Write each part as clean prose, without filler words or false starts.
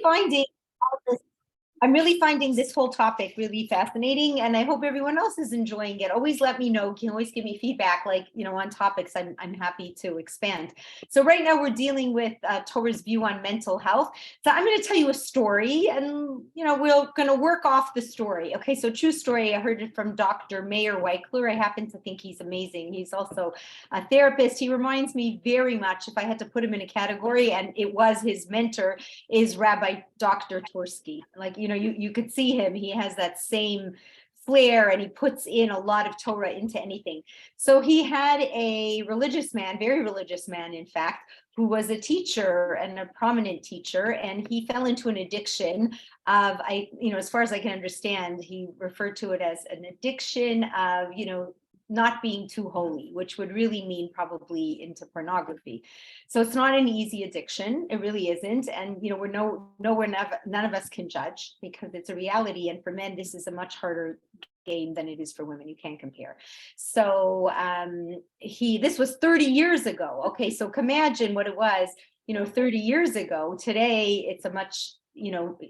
finding all this I'm really finding this whole topic really fascinating, and I hope everyone else is enjoying it. Always let me know. You can always give me feedback, like, on topics. I'm happy to expand. So right now we're dealing with Torah's view on mental health. So I'm going to tell you a story, and we're going to work off the story. Okay, so true story. I heard it from Dr. Meir Weichler. I happen to think he's amazing. He's also a therapist. He reminds me very much, if I had to put him in a category, and it was his mentor, is Rabbi Dr. Tursky. Like, you could see him. He has that same flair, and he puts in a lot of Torah into anything. So he had a religious man, very religious man, in fact, who was a teacher and a prominent teacher, and he fell into an addiction of, as far as I can understand, he referred to it as an addiction of, not being too holy, which would really mean probably into pornography. So it's not an easy addiction. It really isn't. And, none of us can judge, because it's a reality. And for men, this is a much harder game than it is for women. You can't compare. So this was 30 years ago. Okay, so imagine what it was, 30 years ago. Today, it's a much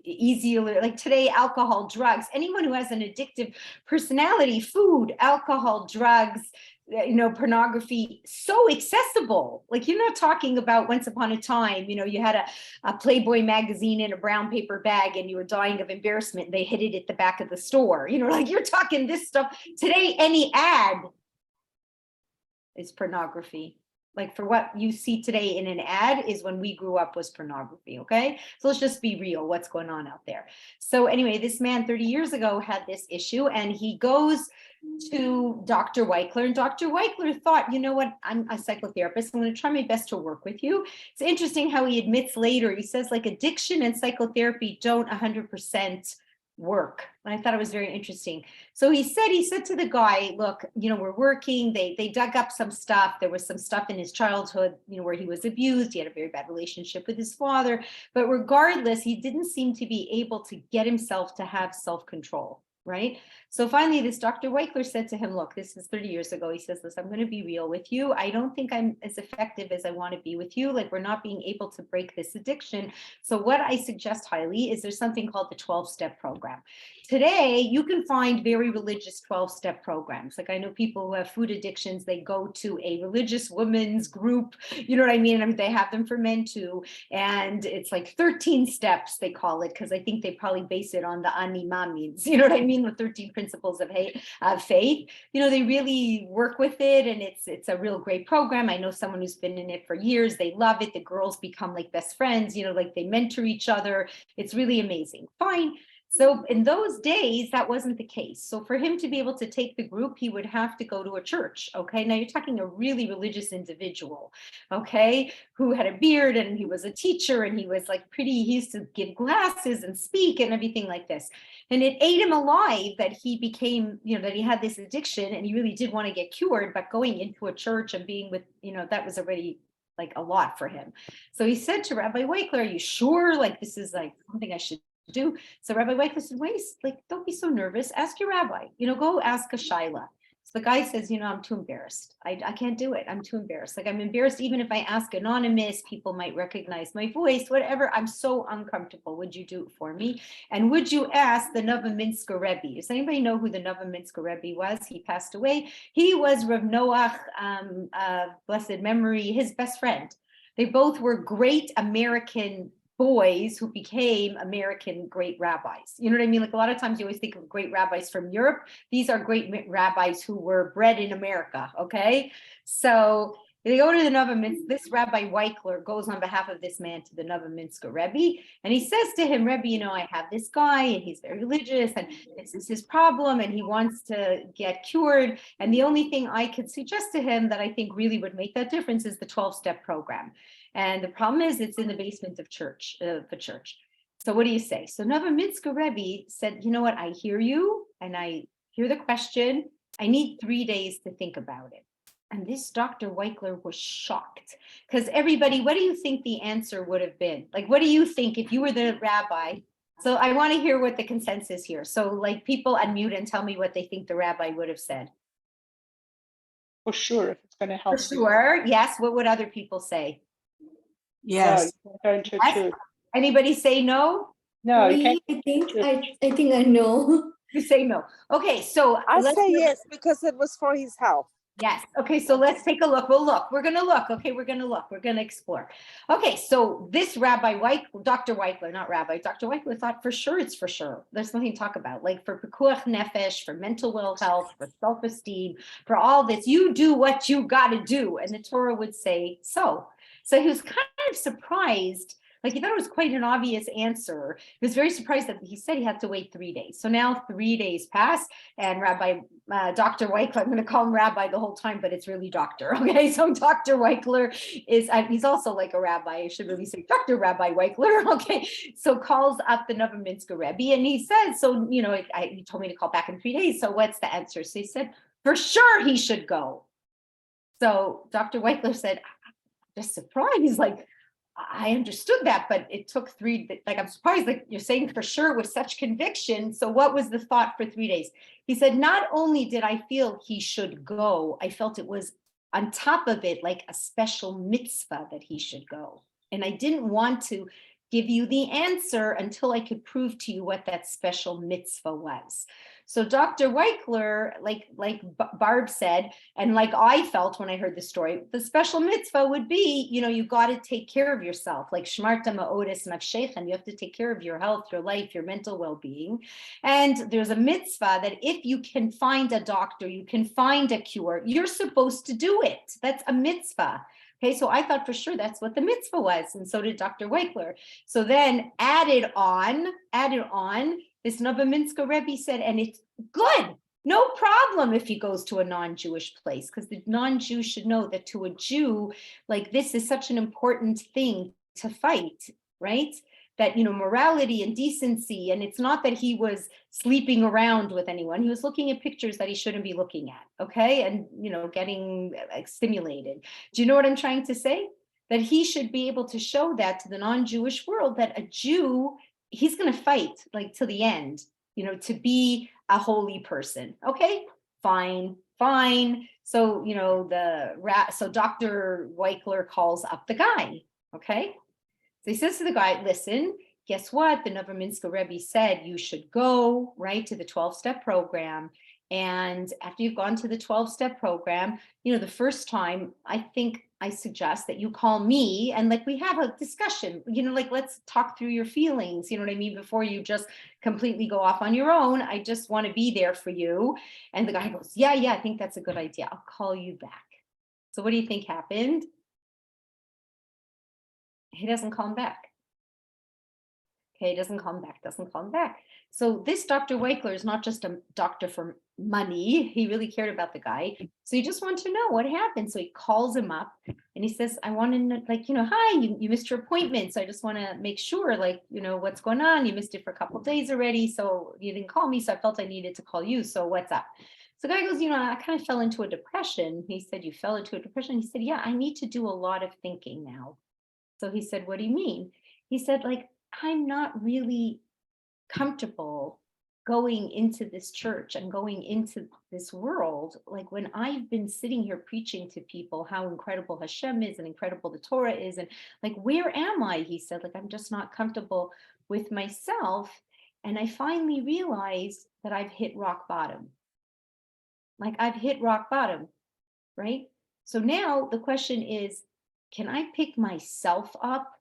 easier, like today, alcohol, drugs, anyone who has an addictive personality, food, alcohol, drugs, pornography, so accessible. Like, you're not talking about once upon a time, you had a Playboy magazine in a brown paper bag and you were dying of embarrassment. They hid it at the back of the store, like you're talking this stuff. Today, any ad is pornography. Like, for what you see today in an ad is when we grew up was pornography, okay? So let's just be real, what's going on out there. So anyway, this man 30 years ago had this issue, and he goes to Dr. Weichler, and Dr. Weichler thought, you know what, I'm a psychotherapist. I'm going to try my best to work with you. It's interesting how he admits later, he says, like, addiction and psychotherapy don't 100% work. And I thought it was very interesting. So he said to the guy, look, we're working. They dug up some stuff. There was some stuff in his childhood, where he was abused. He had a very bad relationship with his father. But regardless, he didn't seem to be able to get himself to have self-control. Right. So finally, this Dr. Weichler said to him, look, this is 30 years ago. He says, listen, I'm going to be real with you. I don't think I'm as effective as I want to be with you. Like, we're not being able to break this addiction. So what I suggest highly is there's something called the 12-step program. Today, you can find very religious 12-step programs. Like, I know people who have food addictions, they go to a religious women's group. You know what I mean? I mean, they have them for men too. And it's like 13 steps, they call it, because I think they probably base it on the Ani Mamids. You know what I mean? The 13 principles of faith. They really work with it, and it's a real great program. I know someone who's been in it for years. They love it. The girls become like best friends, like they mentor each other. It's really amazing. Fine. So in those days, that wasn't the case. So for him to be able to take the group, he would have to go to a church. Okay. Now you're talking a really religious individual, okay, who had a beard, and he was a teacher, and he was like he used to give classes and speak and everything like this. And it ate him alive that he became, that he had this addiction, and he really did want to get cured, but going into a church and being with, that was already like a lot for him. So he said to Rabbi Weichler, are you sure? Like, this is like something I should do. So Rabbi Weichler said, wait, like, don't be so nervous. Ask your rabbi, go ask a shaila. So the guy says, I'm too embarrassed. I can't do it. I'm too embarrassed. Like, I'm embarrassed. Even if I ask anonymous, people might recognize my voice, whatever. I'm so uncomfortable. Would you do it for me? And would you ask the Novominsker Rebbe? Does anybody know who the Novominsker Rebbe was? He passed away. He was Rav Noach, blessed memory, his best friend. They both were great American boys who became American great rabbis. You know what I mean? Like, a lot of times you always think of great rabbis from Europe. These are great rabbis who were bred in America, okay? So they go to the Novominsker. This Rabbi Weichler goes on behalf of this man to the Novominsker Rebbe, and he says to him, Rebbe, I have this guy, and he's very religious, and this is his problem, and he wants to get cured. And the only thing I could suggest to him that I think really would make that difference is the 12-step program. And the problem is it's in the basement of the church. So what do you say? So Novominsker Rebbe said, you know what? I hear you, and I hear the question. I need 3 days to think about it. And this Dr. Weichler was shocked, because everybody, what do you think the answer would have been? Like, what do you think if you were the rabbi? So I want to hear what the consensus here. So like, people unmute and tell me what they think the rabbi would have said. For sure, if it's going to help. For sure. Yes. What would other people say? Yes. Going to church. Anybody say no? No, you Me, can't. I think I know. You say no. Okay, so I let's say look- yes because it was for his health. Yes. Okay, so let's take a look. We'll look. We're going to look. Okay, we're going to look. We're going to explore. Okay, so this Dr. Weichler, not Rabbi, Dr. Weichler thought for sure it's for sure. There's nothing to talk about. Like for pikuach nefesh, for mental well health, for self-esteem, for all this, you do what you got to do. And the Torah would say so. So he was kind of surprised. Like he thought it was quite an obvious answer. He was very surprised that he said he had to wait 3 days. So now 3 days pass, and Dr. Weichler, I'm going to call him Rabbi the whole time, but it's really Doctor. Okay, so Dr. Weichler he's also like a rabbi. I should really say Dr. Rabbi Weichler. Okay, so calls up the Novominsker Rebbe, and he says, so he told me to call back in 3 days. So what's the answer? So he said, for sure he should go. So Dr. Weichler said, I'm just surprised. He's like, I understood that, but it took I'm surprised that you're saying for sure with such conviction. So what was the thought for 3 days? He said, not only did I feel he should go, I felt it was on top of it like a special mitzvah that he should go. And I didn't want to give you the answer until I could prove to you what that special mitzvah was. So Dr. Weichler, like Barb said, and like I felt when I heard the story, the special mitzvah would be, you got to take care of yourself, like shmarta ma'odis nafshechem. You have to take care of your health, your life, your mental well-being. And there's a mitzvah that if you can find a doctor, you can find a cure, you're supposed to do it. That's a mitzvah. Okay, so I thought for sure that's what the mitzvah was, and so did Dr. Weichler. So then added on, this Novominsker Rebbe said, and it's good, no problem if he goes to a non-Jewish place, because the non-Jew should know that to a Jew, like this is such an important thing to fight, right? That, morality and decency, and it's not that he was sleeping around with anyone. He was looking at pictures that he shouldn't be looking at, okay? And, getting stimulated. Do you know what I'm trying to say? That he should be able to show that to the non-Jewish world, that a Jew, he's going to fight like to the end, to be a holy person. Okay, fine. So, so Dr. Weichler calls up the guy, okay? So he says to the guy, listen, guess what? The Novominsker Rebbe said you should go, right, to the 12-step program. And after you've gone to the 12-step program, the first time, I think I suggest that you call me and like we have a discussion, like let's talk through your feelings, you know what I mean? Before you just completely go off on your own. I just want to be there for you. And the guy goes, yeah, I think that's a good idea. I'll call you back. So what do you think happened? He doesn't call him back. Okay, doesn't call him back. So this Dr. Weichler is not just a doctor for money. He really cared about the guy. So he just wanted to know what happened. So he calls him up and he says, I want to know, hi, you missed your appointment. So I just want to make sure, what's going on? You missed it for a couple of days already. So you didn't call me. So I felt I needed to call you. So what's up? So the guy goes, I kind of fell into a depression. He said, you fell into a depression? He said, yeah, I need to do a lot of thinking now. So he said, what do you mean? He said, I'm not really comfortable going into this church and going into this world. Like when I've been sitting here preaching to people how incredible Hashem is and incredible the Torah is, and where am I? He said, I'm just not comfortable with myself. And I finally realized that I've hit rock bottom. I've hit rock bottom, right? So now the question is, can I pick myself up?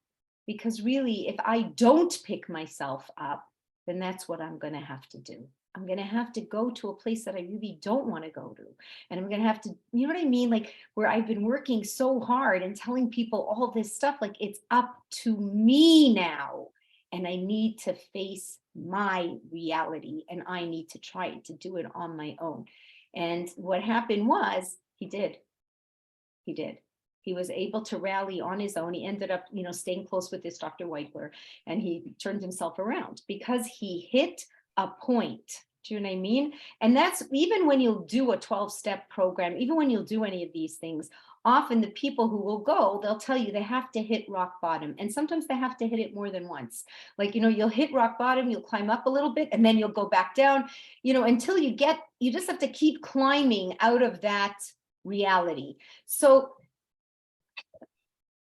Because really, if I don't pick myself up, then that's what I'm going to have to do. I'm going to have to go to a place that I really don't want to go to. And I'm going to have to, you know what I mean? Where I've been working so hard and telling people all this stuff, it's up to me now. And I need to face my reality and I need to try to do it on my own. And what happened was he did. He was able to rally on his own. He ended up, staying close with this Dr. Weichler, and he turned himself around because he hit a point. Do you know what I mean? And that's even when you'll do a 12-step program, even when you'll do any of these things, often the people who will go, they'll tell you they have to hit rock bottom. And sometimes they have to hit it more than once. You'll hit rock bottom, you'll climb up a little bit, and then you'll go back down, until you just have to keep climbing out of that reality. So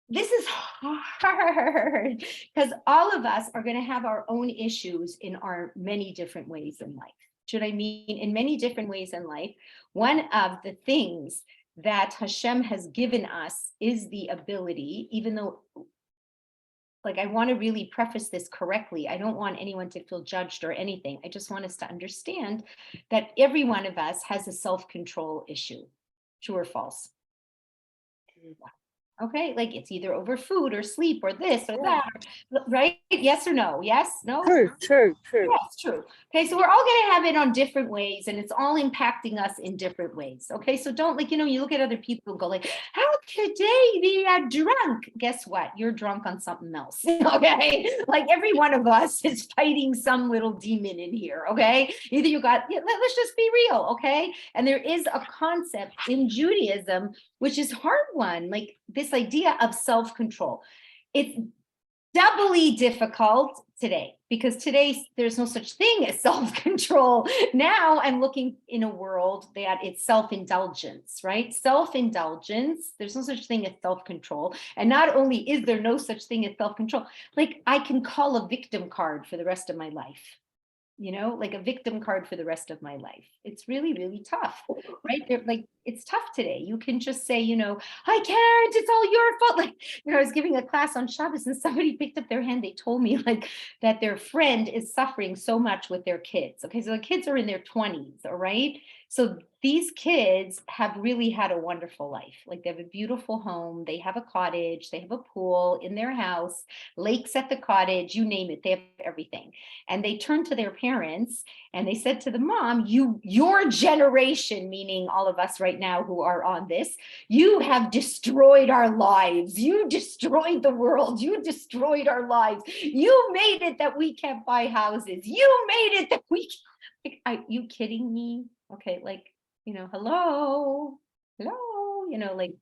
this is hard because all of us are going to have our own issues in our many different ways in life. Should I mean in many different ways in life? One of the things that Hashem has given us is the ability, even though, like, I want to really preface this correctly. I don't want anyone to feel judged or anything. I just want us to understand that every one of us has a self-control issue. True or false? Okay, like it's either over food or sleep or this or that, right? Yes or no? Yes, no? True, true, true. Yes, true. Okay, so we're all going to have it on different ways, and it's all impacting us in different ways. Okay, so don't, like, you look at other people and go like, how could they be drunk? Guess what? You're drunk on something else. Okay, like every one of us is fighting some little demon in here. Okay, either you got, let's just be real. Okay, and there is a concept in Judaism, which is hard one, like this idea of self-control. It's doubly difficult today because today there's no such thing as self-control. Now I'm looking in a world that it's self-indulgence, right? Self-indulgence, there's no such thing as self-control. And not only is there no such thing as self-control, like I can call a victim card for the rest of my life. Like a victim card for the rest of my life. It's really, really tough, right? Like, it's tough today. You can just say, I can't, it's all your fault. Like, I was giving a class on Shabbos and somebody picked up their hand. They told me like that their friend is suffering so much with their kids. Okay, so the kids are in their 20s, all right? So these kids have really had a wonderful life. Like they have a beautiful home, they have a cottage, they have a pool in their house, lakes at the cottage, you name it, they have everything. And they turned to their parents and they said to the mom, your generation, meaning all of us right now who are on this, you have destroyed our lives. You destroyed the world. You destroyed our lives. You made it that we can't buy houses. You made it that we can't. Like, are you kidding me? Okay, like, hello, like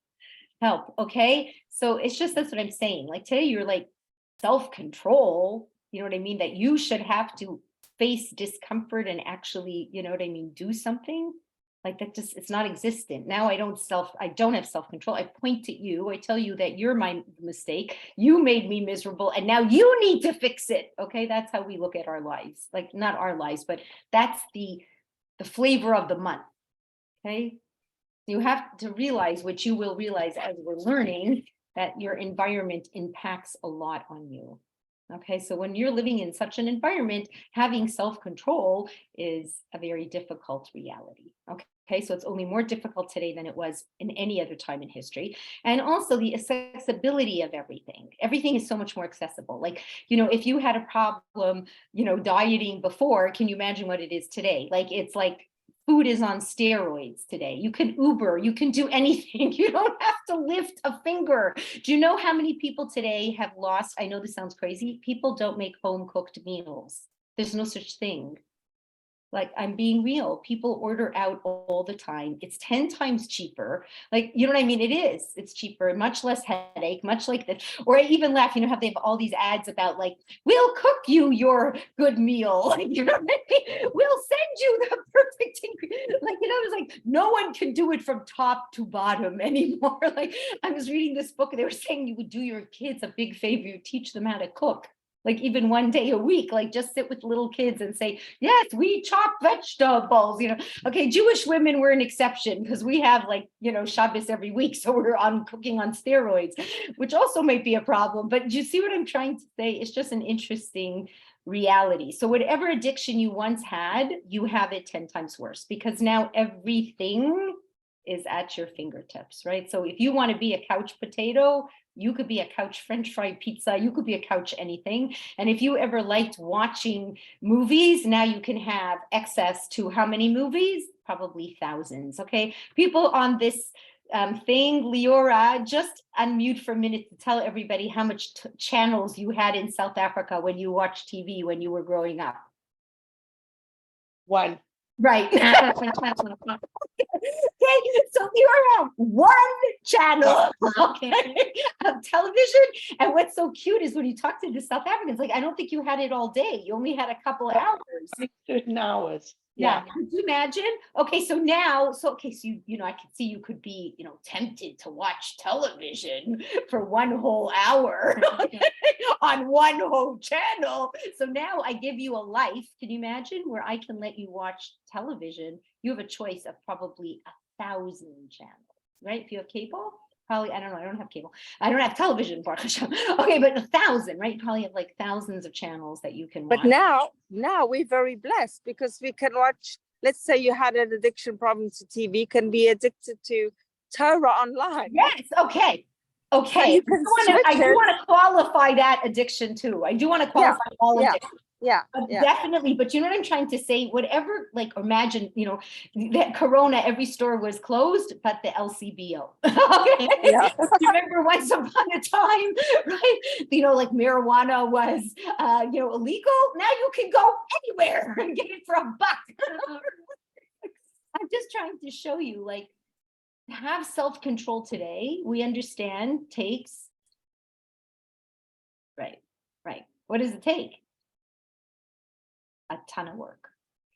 help. Okay. So it's just, that's what I'm saying. Like today you're like self-control, you know what I mean? That you should have to face discomfort and actually, do something like that. Just, it's not existent. Now I don't have self-control. I point at you. I tell you that you're my mistake. You made me miserable and now you need to fix it. Okay. That's how we look at our lives. Like not our lives, but that's the flavor of the month. Okay. You have to realize, which you will realize as we're learning, that your environment impacts a lot on you. Okay, so when you're living in such an environment, having self-control is a very difficult reality. Okay, so it's only more difficult today than it was in any other time in history. And also the accessibility of everything. Everything is so much more accessible. Like, if you had a problem, dieting before, can you imagine what it is today? Like, it's like, food is on steroids today. You can Uber, you can do anything. You don't have to lift a finger. Do you know how many people today have lost? I know this sounds crazy. People don't make home cooked meals. There's no such thing. Like, I'm being real. People order out all the time. It's 10 times cheaper. Like, you know what I mean? It is. It's cheaper, much less headache, much like this. Or I even laugh, how they have all these ads about like, we'll cook you your good meal. Like, you know what I mean? We'll send you the perfect ingredient. Like, it's like no one can do it from top to bottom anymore. Like, I was reading this book and they were saying you would do your kids a big favor. You teach them how to cook. Like even one day a week, like just sit with little kids and say, yes, we chop vegetables, Okay, Jewish women were an exception because we have like, Shabbos every week. So we're on cooking on steroids, which also might be a problem. But you see what I'm trying to say? It's just an interesting reality. So whatever addiction you once had, you have it 10 times worse because now everything is at your fingertips, right? So if you want to be a couch potato, you could be a couch French fried pizza, you could be a couch anything. And if you ever liked watching movies, now you can have access to how many movies? Probably thousands, okay? People on this thing, Leora, just unmute for a minute to tell everybody how much channels you had in South Africa when you watched TV when you were growing up. One. Right. Okay, so you have one channel, okay, of television. And what's so cute is when you talk to the South Africans, like, I don't think you had it all day. You only had a couple of hours. certain hours. Yeah. Could you imagine? Okay, so now, so I can see you could be, tempted to watch television for one whole hour on one whole channel. So now I give you a life. Can you imagine where I can let you watch television? You have a choice of probably 1,000 channels, right? If you have cable, probably, I don't know, I don't have cable. I don't have television, Baruch Hashem. Okay, but 1,000, right? You probably have like thousands of channels that you can watch. But now we're very blessed because we can watch, let's say you had an addiction problem to TV, can be addicted to Torah online. Yes, okay. Okay. So you can I do want to qualify that addiction too. I do want to qualify all addiction. Yeah. Definitely. But you know what I'm trying to say? Whatever, like imagine, that Corona, every store was closed, but the LCBO. Okay. Yeah. You remember once upon a time, right? Like marijuana was, illegal. Now you can go anywhere and get it for $1. I'm just trying to show you, like, to have self-control today, we understand takes, right. What does it take? A ton of work.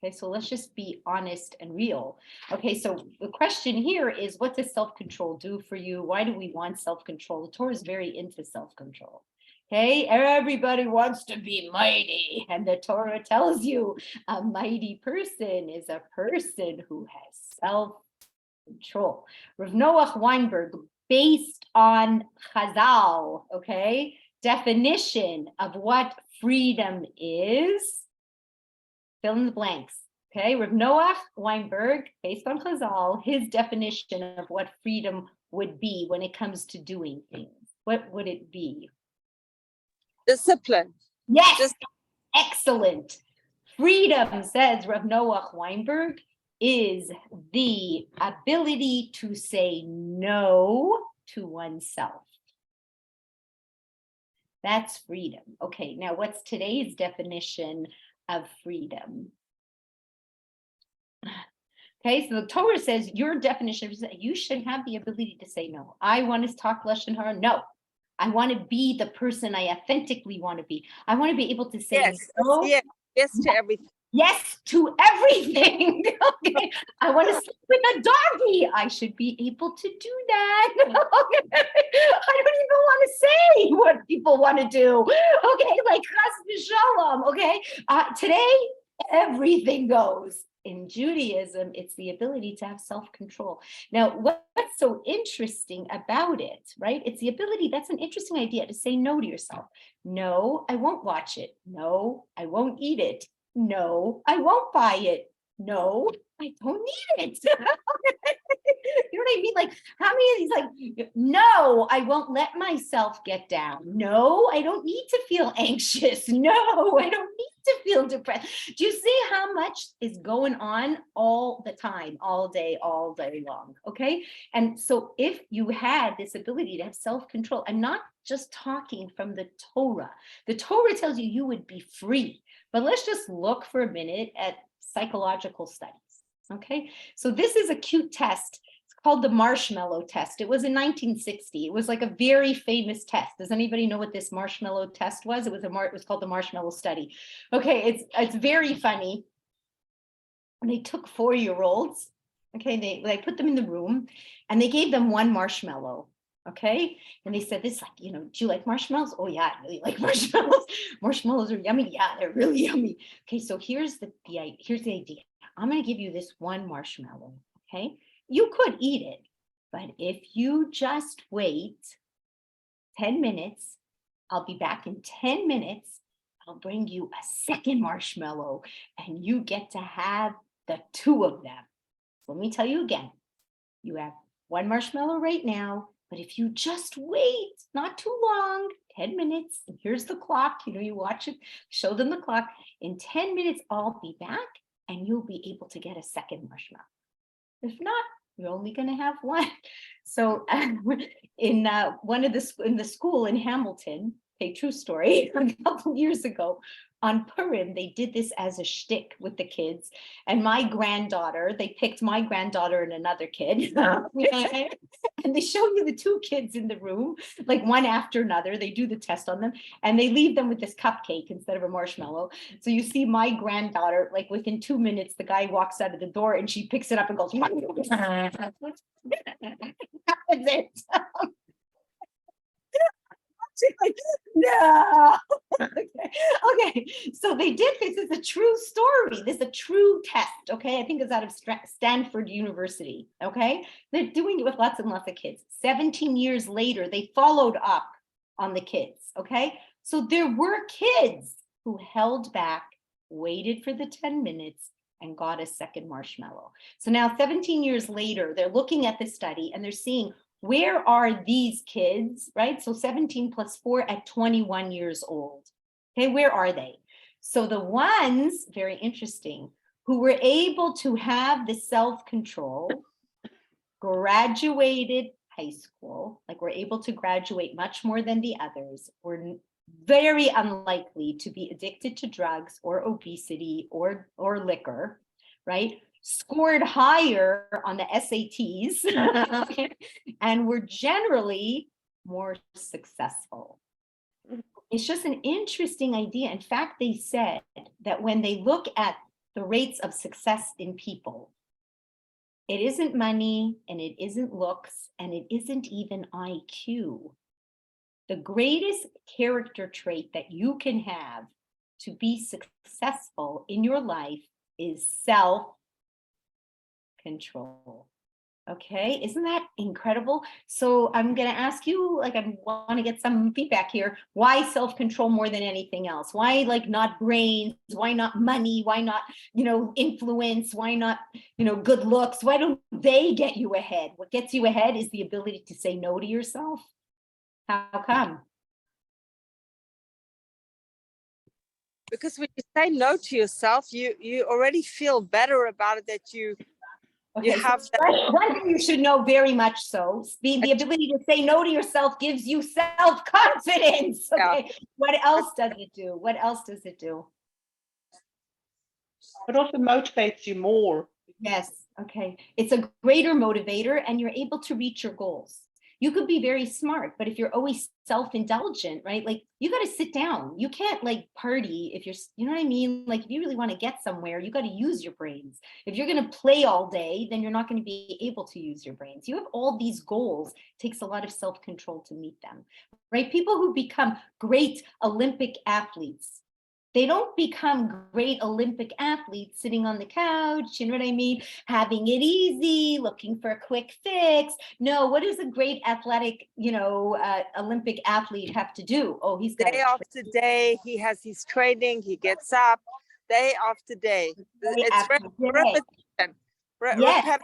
Okay, so let's just be honest and real. Okay, so the question here is, what does self-control do for you? Why do we want self-control? The Torah is very into self-control. Okay, everybody wants to be mighty, and the Torah tells you a mighty person is a person who has self-control. Rav Noach Weinberg, based on Chazal, okay, definition of what freedom is, fill in the blanks. Okay, Rav Noach Weinberg, based on Chazal, his definition of what freedom would be when it comes to doing things. What would it be? Discipline. Yes, excellent. Freedom, says Rav Noach Weinberg, is the ability to say no to oneself. That's freedom. Okay, now what's today's definition of freedom? Okay, so the Torah says your definition is that you should have the ability to say no. I want to talk Lashon Hara. No. I want to be the person I authentically want to be. I want to be able to say no. Yes to everything. Yes to everything. Okay. I want to sleep with a doggy. I should be able to do that. Okay. I don't even want to say what people want to do. Okay, like chas v'shalom. Okay, today everything goes. In Judaism, it's the ability to have self-control. Now, what's so interesting about it, right? It's the ability, that's an interesting idea, to say no to yourself. No, I won't watch it. No, I won't eat it. No, I won't buy it. No, I don't need it. You know what I mean? Like, how many of these, like, no, I won't let myself get down. No, I don't need to feel anxious. No, I don't need to feel depressed. Do you see how much is going on all the time, all day long? Okay. And so if you had this ability to have self-control, I'm not just talking from the Torah. The Torah tells you would be free, but let's just look for a minute at psychological studies. Okay. So this is a cute test. It's called the marshmallow test. It was in 1960. It was like a very famous test. Does anybody know what this marshmallow test was? It was called the marshmallow study. Okay, it's very funny. And they took 4-year-olds. Okay, they put them in the room and they gave them one marshmallow. Okay, and they said this, like, do you like marshmallows? Oh yeah, I really like marshmallows. Marshmallows are yummy. Yeah, they're really yummy. Okay, so here's the idea. I'm going to give you this one marshmallow. Okay, you could eat it, but if you just wait 10 minutes, I'll be back in 10 minutes. I'll bring you a second marshmallow and you get to have the 2 of them. Let me tell you again, you have one marshmallow right now, but if you just wait, not too long, 10 minutes, and here's the clock, you watch it, show them the clock. In 10 minutes, I'll be back and you'll be able to get a second marshmallow. If not, you're only going to have one. So in the school in Hamilton, a true story, a couple years ago, on Purim, they did this as a shtick with the kids. And my granddaughter, they picked my granddaughter and another kid. And they show you the two kids in the room, like one after another. They do the test on them and they leave them with this cupcake instead of a marshmallow. So you see my granddaughter, like within 2 minutes, the guy walks out of the door and she picks it up and goes, that was it. She's like, no. Okay. So they did this. It's a true story. This is a true test. Okay. I think it's out of Stanford University. Okay. They're doing it with lots and lots of kids. 17 years later, they followed up on the kids. Okay. So there were kids who held back, waited for the 10 minutes, and got a second marshmallow. So now 17 years later, they're looking at the study and they're seeing, where are these kids, right? So 17 plus 4 at 21 years old. Okay, where are they? So the ones, very interesting, who were able to have the self-control, graduated high school, like were able to graduate much more than the others, were very unlikely to be addicted to drugs or obesity or liquor, right? Scored higher on the SATs and were generally more successful. It's just an interesting idea. In fact, they said that when they look at the rates of success in people, it isn't money and it isn't looks and it isn't even IQ. The greatest character trait that you can have to be successful in your life is self-control. Okay, isn't that incredible? So I'm going to ask you, like, I want to get some feedback here. Why self-control more than anything else? Why, like, not brains? Why not money? Why not, influence? Why not, good looks? Why don't they get you ahead? What gets you ahead is the ability to say no to yourself. How come? Because when you say no to yourself, you already feel better about it, that you have that. One thing you should know very much so, the ability to say no to yourself gives you self-confidence. Okay. Yeah. What else does it do? What else does it do? It also motivates you more. Yes. Okay. It's a greater motivator and you're able to reach your goals. You could be very smart, but if you're always self-indulgent, right? Like you got to sit down. You can't like party if you're, you know what I mean? Like if you really want to get somewhere, you got to use your brains. If you're going to play all day, then you're not going to be able to use your brains. You have all these goals. It takes a lot of self-control to meet them, right? People who become great Olympic athletes, they don't become great Olympic athletes sitting on the couch, you know what I mean? Having it easy, looking for a quick fix. No, what does a great athletic, Olympic athlete have to do? Oh, he's got day after day, he has his training, he gets up, day after day. It's repetition. Yes.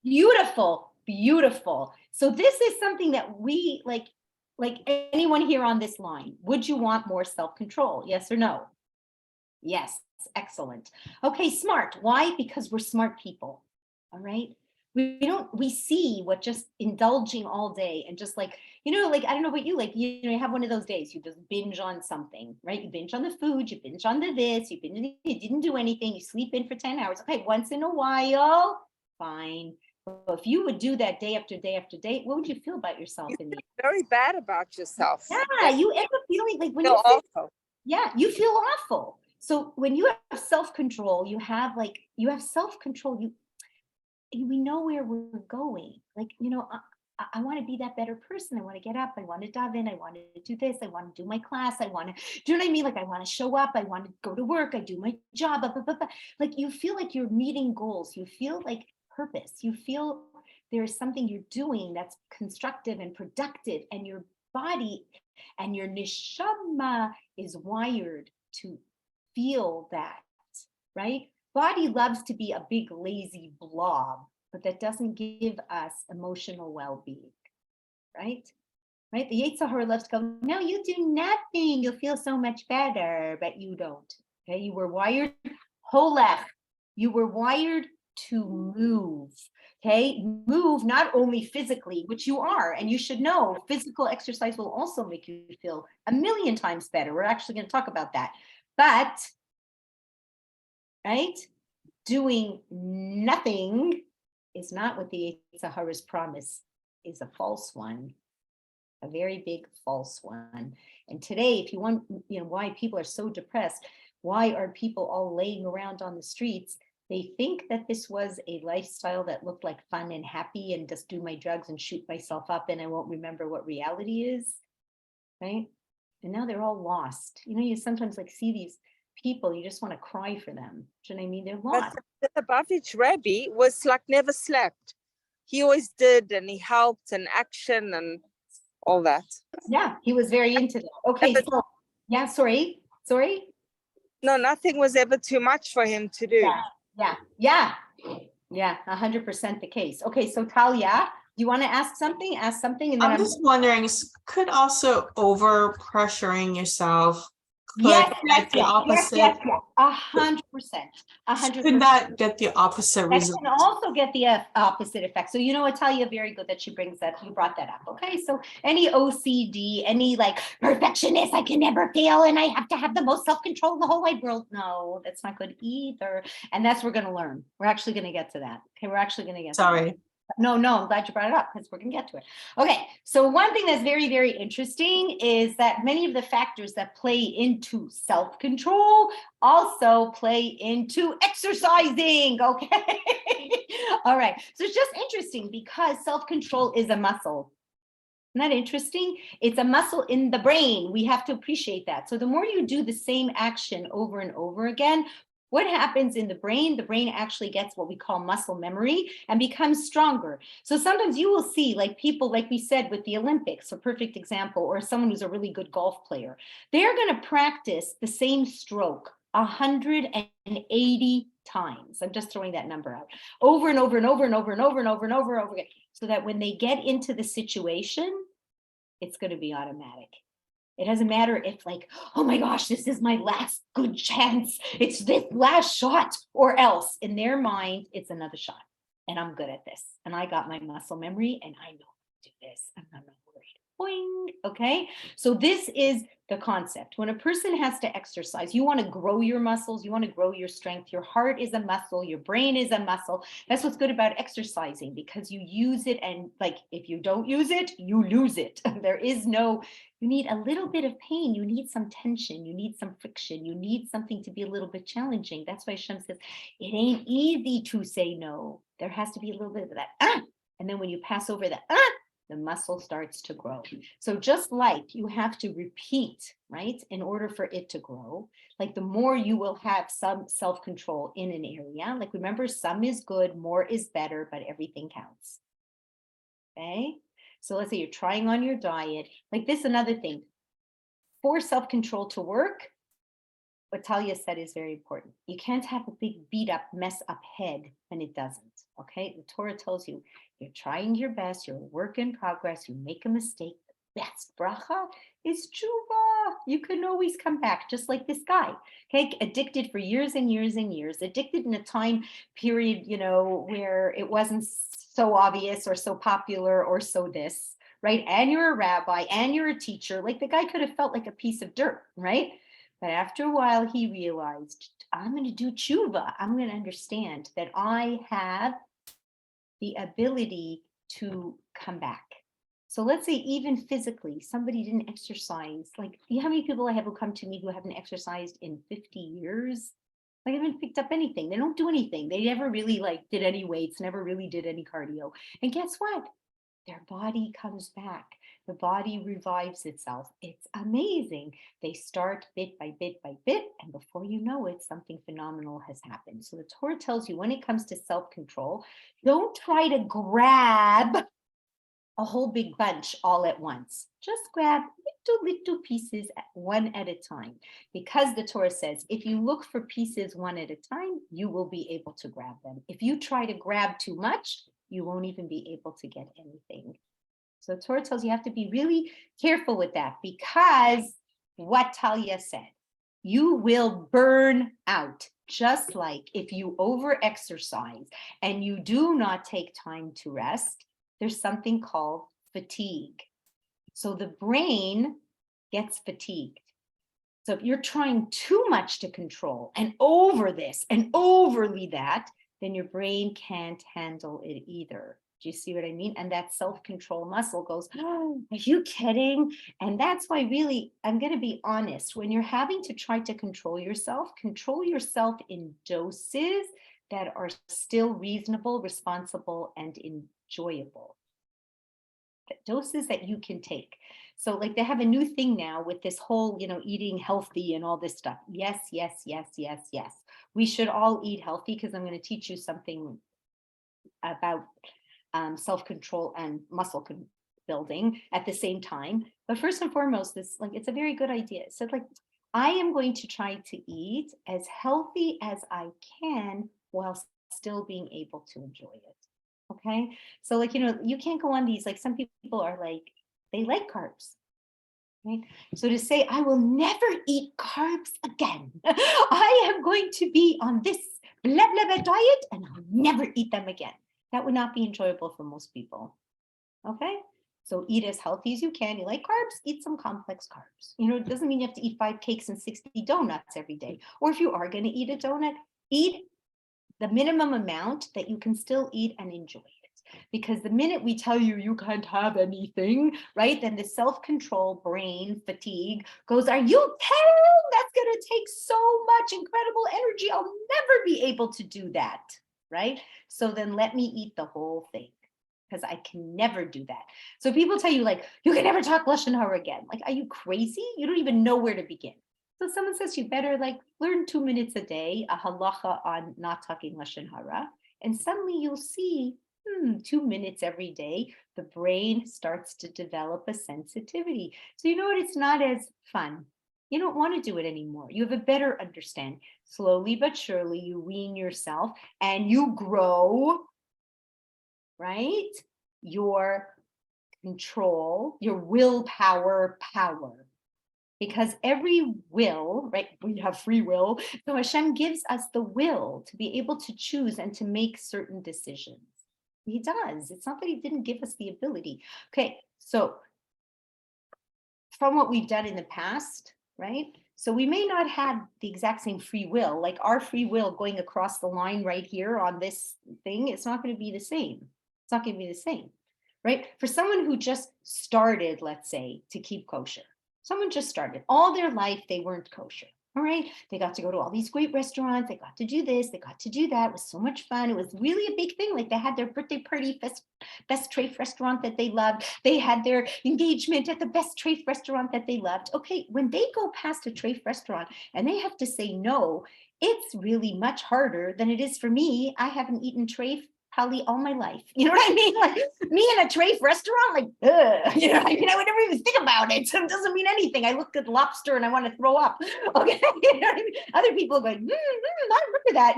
Beautiful, beautiful. So this is something that we like anyone here on this line, would you want more self-control? Yes or no? Yes, excellent. Okay, smart. Why? Because we're smart people. All right. We see what just indulging all day and just like, I don't know what you like, you have one of those days, you just binge on something, right? You binge on the food, you binge on the this, you didn't do anything, you sleep in for 10 hours. Okay, once in a while, fine. But if you would do that day after day after day, what would you feel about yourself? You feel very bad about yourself. Yeah, you end up feeling like when you feel awful. Yeah, you feel awful. So when you have self-control, you have self-control, we know where we're going. Like, I want to be that better person. I want to get up. I want to dive in. I want to do this. I want to do my class. I want to, do you know what I mean? Like, I want to show up. I want to go to work. I do my job. Blah, blah, blah, blah. Like, you feel like you're meeting goals. You feel like purpose. You feel there's something you're doing that's constructive and productive, and your body and your neshama is wired to feel that, right? Body loves to be a big lazy blob, but that doesn't give us emotional well-being, right? Right? The Yetzer Hara loves to go, no, you do nothing. You'll feel so much better, but you don't. Okay, you were wired holech. You were wired to move. Okay, move not only physically, which you are, and you should know physical exercise will also make you feel a million times better. We're actually going to talk about that. But, right, doing nothing is not what the Sahara's promise is, a false one, a very big false one. And today, if you want, why people are so depressed, why are people all laying around on the streets? They think that this was a lifestyle that looked like fun and happy and just do my drugs and shoot myself up and I won't remember what reality is, right? And now they're all lost. You sometimes like see these people, you just want to cry for them. Do you know what I mean? They're But lost. the Lubavitch Rebbe was like never slept. He always did, and he helped and action and all that. Yeah, he was very into that. Okay, so yeah, sorry. No, nothing was ever too much for him to do. Yeah, 100% the case. Okay, so Talia, you want to ask something? Ask something, and then I'm just wondering, could also over pressuring yourself could get the opposite? Yes, 100%. Could that get the opposite That result? can also get the opposite effect. So, Talia, very good that she brings that. You brought that up. Okay, so any OCD, any like perfectionist, I can never fail, and I have to have the most self-control in the whole wide world. No, that's not good either. And that's what we're going to learn. We're actually going to get to that. Okay, we're actually going to get. Sorry. No, I'm glad you brought it up because we're going to get to it. Okay, so one thing that's very, very interesting is that many of the factors that play into self-control also play into exercising. Okay, all right. So it's just interesting because self-control is a muscle. Isn't that interesting? It's a muscle in the brain. We have to appreciate that. So the more you do the same action over and over again, what happens in the brain? The brain actually gets what we call muscle memory and becomes stronger. So sometimes you will see like people, like we said with the Olympics, a perfect example, or someone who's a really good golf player, they're going to practice the same stroke 180 times. I'm just throwing that number out over and over and over and over and over and over and over and over again, so that when they get into the situation, it's going to be automatic. It doesn't matter if like, oh my gosh, this is my last good chance. It's this last shot, or else in their mind, it's another shot. And I'm good at this. And I got my muscle memory and I know how to do this. I'm not worried. Boing. Okay. So this is the concept. When a person has to exercise, you want to grow your muscles, you want to grow your strength. Your heart is a muscle, your brain is a muscle. That's what's good about exercising, because you use it, and like if you don't use it, you lose it. There is no, you need a little bit of pain, you need some tension, you need some friction, you need something to be a little bit challenging. That's why Hashem says it ain't easy to say no. There has to be a little bit of that. And then when you pass over the the muscle starts to grow. So just like you have to repeat, right, in order for it to grow, like the more you will have some self-control in an area, like remember, some is good, more is better, but everything counts. Okay. So let's say you're trying on your diet, like this, another thing, for self-control to work, what Talia said is very important. You can't have a big beat up, mess up head when it doesn't. Okay. The Torah tells you, you're trying your best, you're a work in progress, you make a mistake. The best bracha is tshuva. You can always come back, just like this guy. Okay, addicted for years and years and years, addicted in a time period, where it wasn't so obvious or so popular or so this, right? And you're a rabbi and you're a teacher. Like the guy could have felt like a piece of dirt, right? But after a while, he realized, I'm going to do tshuva. I'm going to understand that I have the ability to come back. So let's say even physically, somebody didn't exercise. Like, you know how many people I have who come to me who haven't exercised in 50 years? Like, haven't picked up anything. They don't do anything. They never really did any weights, never really did any cardio. And guess what? Their body comes back. The body revives itself. It's amazing. They start bit by bit by bit, and before you know it, something phenomenal has happened. So the Torah tells you, when it comes to self-control, don't try to grab a whole big bunch all at once. Just grab little pieces one at a time, because the Torah says, if you look for pieces one at a time, you will be able to grab them. If you try to grab too much, you won't even be able to get anything. So the Torah tells you have to be really careful with that, because what Talia said, you will burn out. Just like if you over-exercise and you do not take time to rest, there's something called fatigue. So the brain gets fatigued. So if you're trying too much to control and over this and overly that, then your brain can't handle it either. Do you see what I mean? And that self-control muscle goes, oh, are you kidding? And that's why really, I'm going to be honest, when you're having to try to control yourself in doses that are still reasonable, responsible, and enjoyable. Doses that you can take. So like they have a new thing now with this whole, eating healthy and all this stuff. Yes, yes, yes, yes, yes. We should all eat healthy because I'm going to teach you something about self-control and muscle building at the same time. But first and foremost, it's a very good idea. So like, I am going to try to eat as healthy as I can while still being able to enjoy it. Okay. So like, you can't go on these, like some people are like, they like carbs. Right. So to say, I will never eat carbs again. I am going to be on this blah, blah, blah diet and I'll never eat them again. That would not be enjoyable for most people. Okay. So eat as healthy as you can. You like carbs, eat some complex carbs. It doesn't mean you have to eat 5 cakes and 60 donuts every day. Or if you are going to eat a donut, eat the minimum amount that you can still eat and enjoy it. Because the minute we tell you you can't have anything, right, then the self-control brain fatigue goes, are you kidding? That's going to take so much incredible energy. I'll never be able to do that, right? So then let me eat the whole thing because I can never do that. So people tell you like, you can never talk Lashon Hara again. Like, are you crazy? You don't even know where to begin. So someone says you better like learn 2 minutes a day, a halacha on not talking Lashon Hara. And suddenly you'll see, 2 minutes every day, the brain starts to develop a sensitivity. So you know what? It's not as fun. You don't want to do it anymore. You have a better understanding. Slowly but surely, you wean yourself and you grow, right? Your control, your willpower power. Because every will, right, we have free will, so Hashem gives us the will to be able to choose and to make certain decisions. He does. It's not that he didn't give us the ability. Okay, so from what we've done in the past, right? So we may not have the exact same free will, like our free will going across the line right here on this thing, it's not going to be the same. It's not going to be the same, right? For someone who just started, let's say, to keep kosher, someone just started, all their life they weren't kosher. All right, they got to go to all these great restaurants. They got to do this. They got to do that. It was so much fun. It was really a big thing. Like they had their birthday party, best treif restaurant that they loved. They had their engagement at the best treif restaurant that they loved. Okay, when they go past a treif restaurant and they have to say no, it's really much harder than it is for me. I haven't eaten treif probably all my life. You know what I mean? Like me in a treif restaurant, like, you know what I mean? I would never even think about it. So it doesn't mean anything. I look at lobster and I want to throw up. Okay. You know what I mean? Other people are going, I remember that,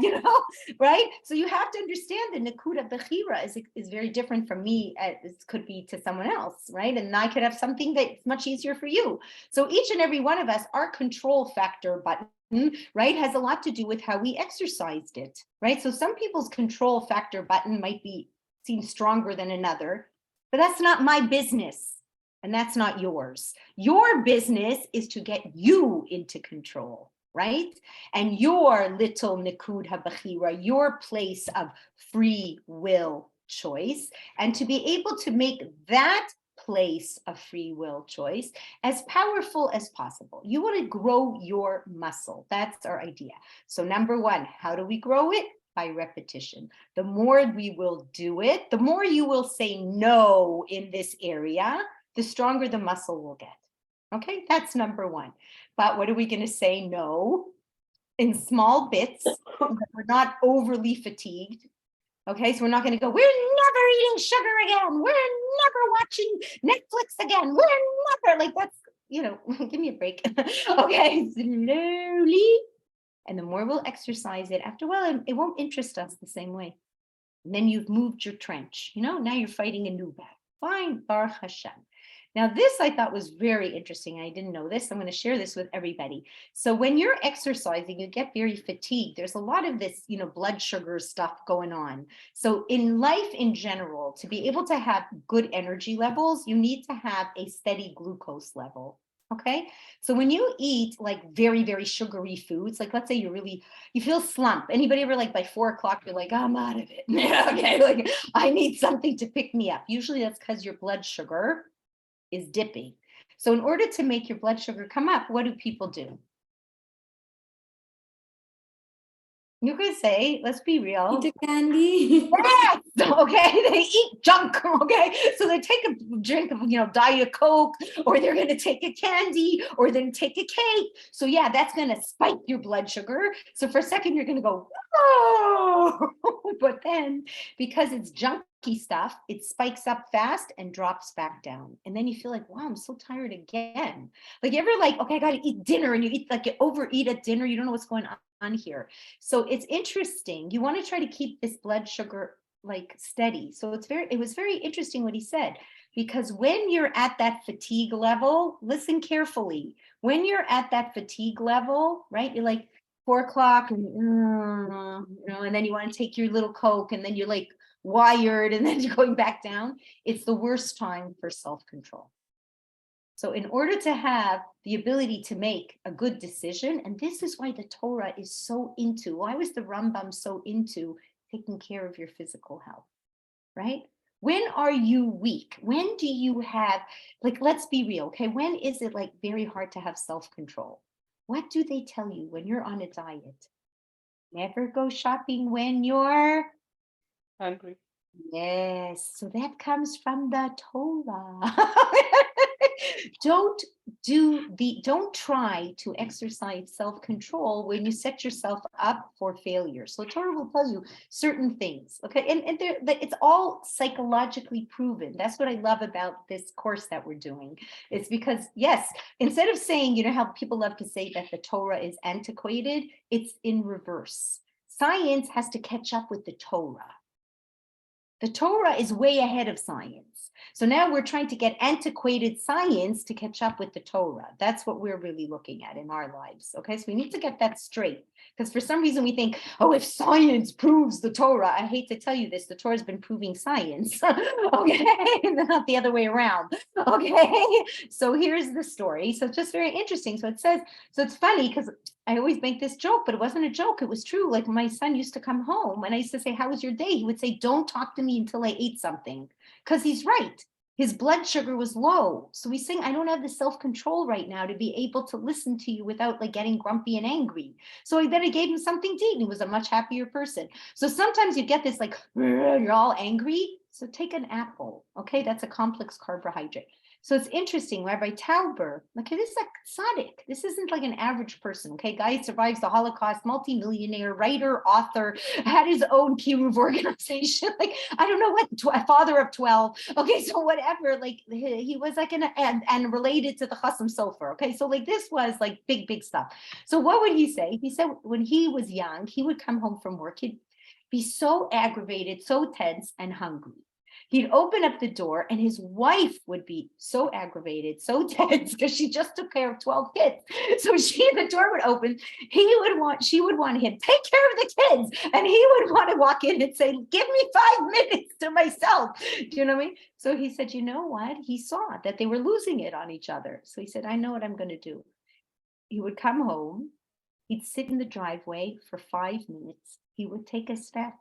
right? So you have to understand the Nakuda Bechira is very different from me as it could be to someone else, right? And I could have something that's much easier for you. So each and every one of us, our control factor button, right, has a lot to do with how we exercised it, right? So some people's control factor button might seem stronger than another, but that's not my business. And that's not yours. Your business is to get you into control, right? And your little Nikud HaBechira, your place of free will choice, and to be able to make that place of free will choice as powerful as possible. You want to grow your muscle. That's our idea. So number one, how do we grow it? By repetition. The more we will do it, the more you will say no in this area, the stronger the muscle will get. Okay, that's number one. But what are we going to say no in small bits so that we're not overly fatigued? Okay, so we're not going to go, we're never eating sugar again. We're never watching Netflix again. We're never, like that's, give me a break. Okay, slowly. And the more we'll exercise it, after a while, it won't interest us the same way. And then you've moved your trench, now you're fighting a new battle. Fine, Baruch Hashem. Now, this I thought was very interesting. I didn't know this. I'm going to share this with everybody. So when you're exercising, you get very fatigued. There's a lot of this, blood sugar stuff going on. So in life in general, to be able to have good energy levels, you need to have a steady glucose level. Okay, so when you eat like very, very sugary foods, like let's say you feel slump. Anybody ever like by 4 o'clock, you're like, I'm out of it. Okay, like I need something to pick me up. Usually that's because your blood sugar is dipping. So in order to make your blood sugar come up, what do people do? You could say, let's be real. Eat a candy. Yes, okay, they eat junk, okay, so they take a drink of, Diet Coke, or they're going to take a candy, or then take a cake. So yeah, that's going to spike your blood sugar. So for a second, you're going to go, oh, but then because it's junky stuff, it spikes up fast and drops back down. And then you feel like, wow, I'm so tired again. Like you ever like, okay, I got to eat dinner, and you eat like you overeat at dinner, you don't know what's going on here. So it's interesting. You want to try to keep this blood sugar like steady. So it was very interesting what he said, because when you're at that fatigue level, listen carefully. When you're at that fatigue level, right? You're like 4 o'clock and and then you want to take your little Coke, and then you're like wired, and then you're going back down. It's the worst time for self-control. So in order to have the ability to make a good decision, and this is why the Torah is so into, why was the Rambam so into taking care of your physical health, right? When are you weak? When do you have, like, let's be real, okay? When is it like very hard to have self-control? What do they tell you when you're on a diet? Never go shopping when you're Hungry. Yes, so that comes from the Torah. Don't try to exercise self-control when you set yourself up for failure. So Torah will tell you certain things, okay? And it's all psychologically proven. That's what I love about this course that we're doing. It's because, yes, instead of saying, how people love to say that the Torah is antiquated, it's in reverse. Science has to catch up with the Torah. The Torah is way ahead of science. So now we're trying to get antiquated science to catch up with the Torah. That's what we're really looking at in our lives. Okay, so we need to get that straight. Because for some reason we think, oh, if science proves the Torah, I hate to tell you this, the Torah has been proving science. Okay, not the other way around. Okay, so here's the story. So it's just very interesting. So it says, so it's funny because I always make this joke, but it wasn't a joke. It was true. Like my son used to come home and I used to say, how was your day? He would say, don't talk to me until I ate something. Because he's right. His blood sugar was low. So he's saying, I don't have the self-control right now to be able to listen to you without like getting grumpy and angry. So then I gave him something to eat and he was a much happier person. So sometimes you get this like, you're all angry. So take an apple. Okay, that's a complex carbohydrate. So it's interesting, Rabbi Tauber, okay, this is a tzaddik. This isn't like an average person, okay? Guy survives the Holocaust, multimillionaire, writer, author, had his own kiruv organization. Like, I don't know what, a father of 12. Okay, so whatever, like he was like and related to the Chasam Sofer. Okay, so like this was like big stuff. So what would he say? He said when he was young, he would come home from work, he'd be so aggravated, so tense and hungry. He'd open up the door and his wife would be so aggravated, so tense because she just took care of 12 kids. So the door would open, she would want him, take care of the kids. And he would want to walk in and say, give me 5 minutes to myself. Do you know what I mean? So he said, you know what? He saw that they were losing it on each other. So he said, I know what I'm going to do. He would come home. He'd sit in the driveway for 5 minutes. He would take a snack.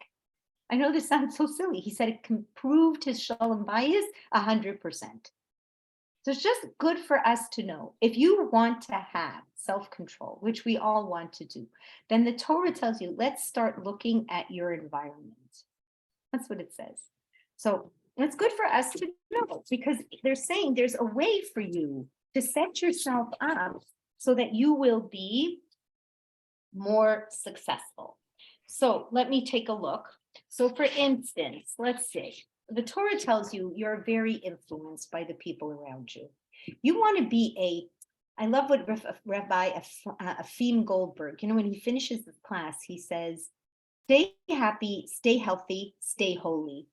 I know this sounds so silly. He said it proved his shalom bayis 100%. So it's just good for us to know. If you want to have self-control, which we all want to do, then the Torah tells you, let's start looking at your environment. That's what it says. So it's good for us to know because they're saying there's a way for you to set yourself up so that you will be more successful. So let me take a look. So for instance, let's see, the Torah tells you you're very influenced by the people around you. You want to be I love what Rabbi Afim Goldberg, when he finishes the class, he says, stay happy, stay healthy, stay holy.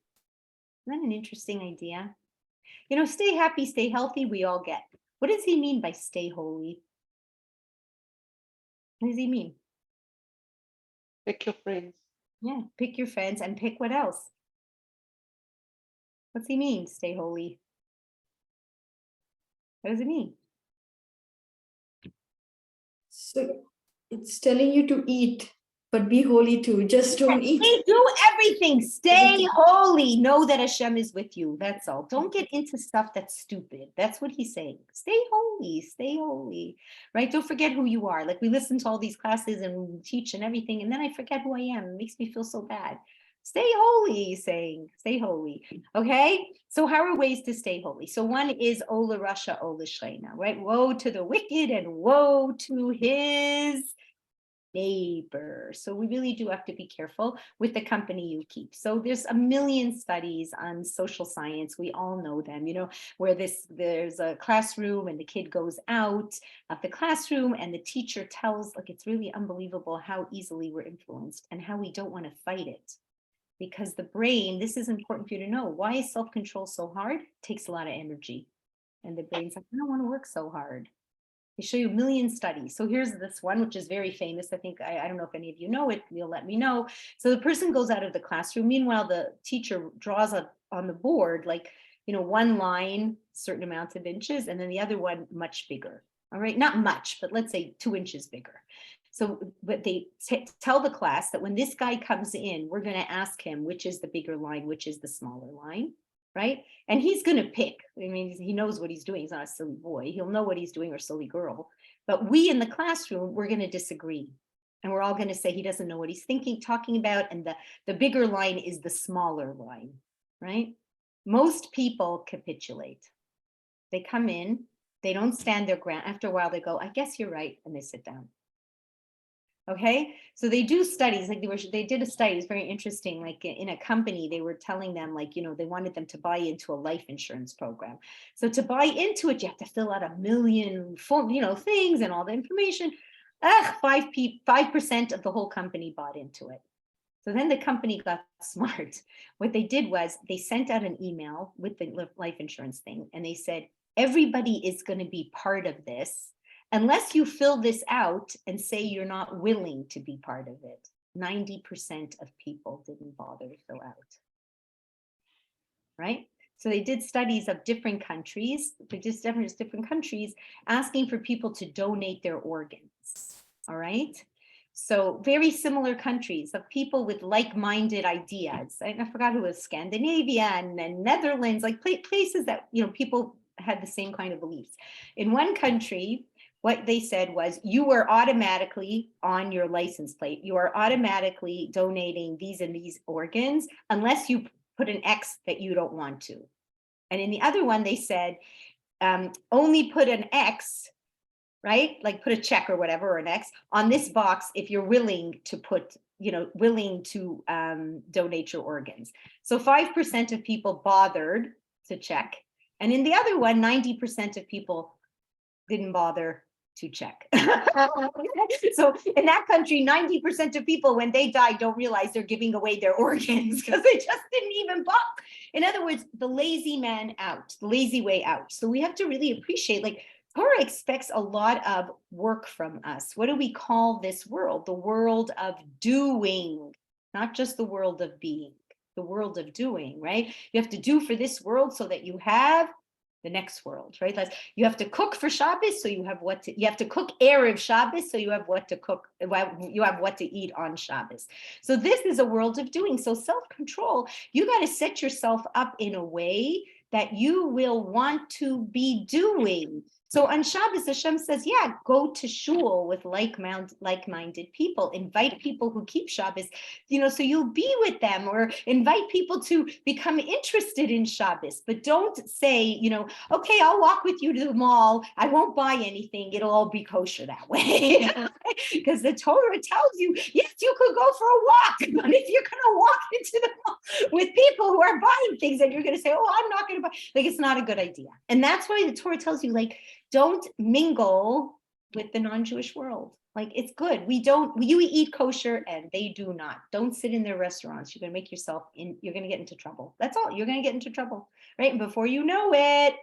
Isn't that an interesting idea? Stay happy, stay healthy, we all get. What does he mean by stay holy? What does he mean? Pick your friends. Yeah, pick your friends and pick what else? What's he mean, stay holy? What does it mean? So it's telling you to eat, but be holy too. Just don't eat. Do everything. Stay Everything. holy. Know that Hashem is with you. That's all. Don't get into stuff that's stupid. That's what he's saying. Stay holy. Stay holy. Right? Don't forget who you are. Like we listen to all these classes and we teach and everything, and then I forget who I am. It makes me feel so bad. Stay holy, he's saying. Stay holy. Okay? So how are ways to stay holy? So one is Ola Rasha, Ola Shleina, right? Woe to the wicked and woe to his neighbor. So we really do have to be careful with the company you keep. So there's a million studies on social science. We all know them, where there's a classroom and the kid goes out of the classroom and the teacher tells, like, it's really unbelievable how easily we're influenced and how we don't want to fight it. Because the brain, this is important for you to know, why is self-control so hard? It takes a lot of energy. And the brain's like, I don't want to work so hard. They show you a million studies. So here's this one, which is very famous. I think, I don't know if any of you know it, you'll let me know. So the person goes out of the classroom. Meanwhile, the teacher draws up on the board, like, one line, certain amounts of inches, and then the other one much bigger. All right, not much, but let's say 2 inches bigger. So, but they tell the class that when this guy comes in, we're going to ask him which is the bigger line, which is the smaller line, right? And he's going to pick. I mean, he knows what he's doing. He's not a silly boy. He'll know what he's doing, or silly girl. But we in the classroom, we're going to disagree. And we're all going to say he doesn't know what he's talking about. And the bigger line is the smaller line, right? Most people capitulate. They come in, they don't stand their ground. After a while, they go, I guess you're right. And they sit down. Okay, so they do studies, like they did a study, it's very interesting, like in a company, they were telling them, like, they wanted them to buy into a life insurance program. So to buy into it, you have to fill out 1 million things and all the information. 5% of the whole company bought into it. So then the company got smart. What they did was they sent out an email with the life insurance thing, and they said, everybody is going to be part of this, unless you fill this out and say you're not willing to be part of it. 90% of people didn't bother to fill out. Right? So they did studies of different countries, different countries, asking for people to donate their organs. All right? So very similar countries of people with like-minded ideas. I forgot who was, Scandinavia and Netherlands, like places that, people had the same kind of beliefs. In one country, what they said was, you are automatically on your license plate, you are automatically donating these and these organs, unless you put an X that you don't want to. And in the other one, they said, only put an X, right? Like put a check or whatever, or an X on this box if you're willing to donate your organs. So 5% of people bothered to check. And in the other one, 90% of people didn't bother to check. So in that country, 90% of people, when they die, don't realize they're giving away their organs because they just didn't even bother. In other words, the lazy man out, the lazy way out. So we have to really appreciate, like, Torah expects a lot of work from us. What do we call this world? The world of doing, not just the world of being, the world of doing, right? You have to do for this world so that you have the next world, right? You have to cook for Shabbos, so you have you have to cook Erev Shabbos, so you have what to cook, you have what to eat on Shabbos. So this is a world of doing. So self-control, you got to set yourself up in a way that you will want to be doing. So on Shabbos, Hashem says, yeah, go to shul with like-minded people, invite people who keep Shabbos, so you'll be with them, or invite people to become interested in Shabbos, but don't say, okay, I'll walk with you to the mall. I won't buy anything. It'll all be kosher that way. Because the Torah tells you, yes, you could go for a walk, but if you're going to walk into the mall with people who are buying things and you're going to say, oh, I'm not going to buy, like, it's not a good idea. And that's why the Torah tells you, like, don't mingle with the non-Jewish world. Like, it's good. You eat kosher and they do not. Don't sit in their restaurants. You're going to make yourself you're going to get into trouble. That's all. You're going to get into trouble, right? And before you know it,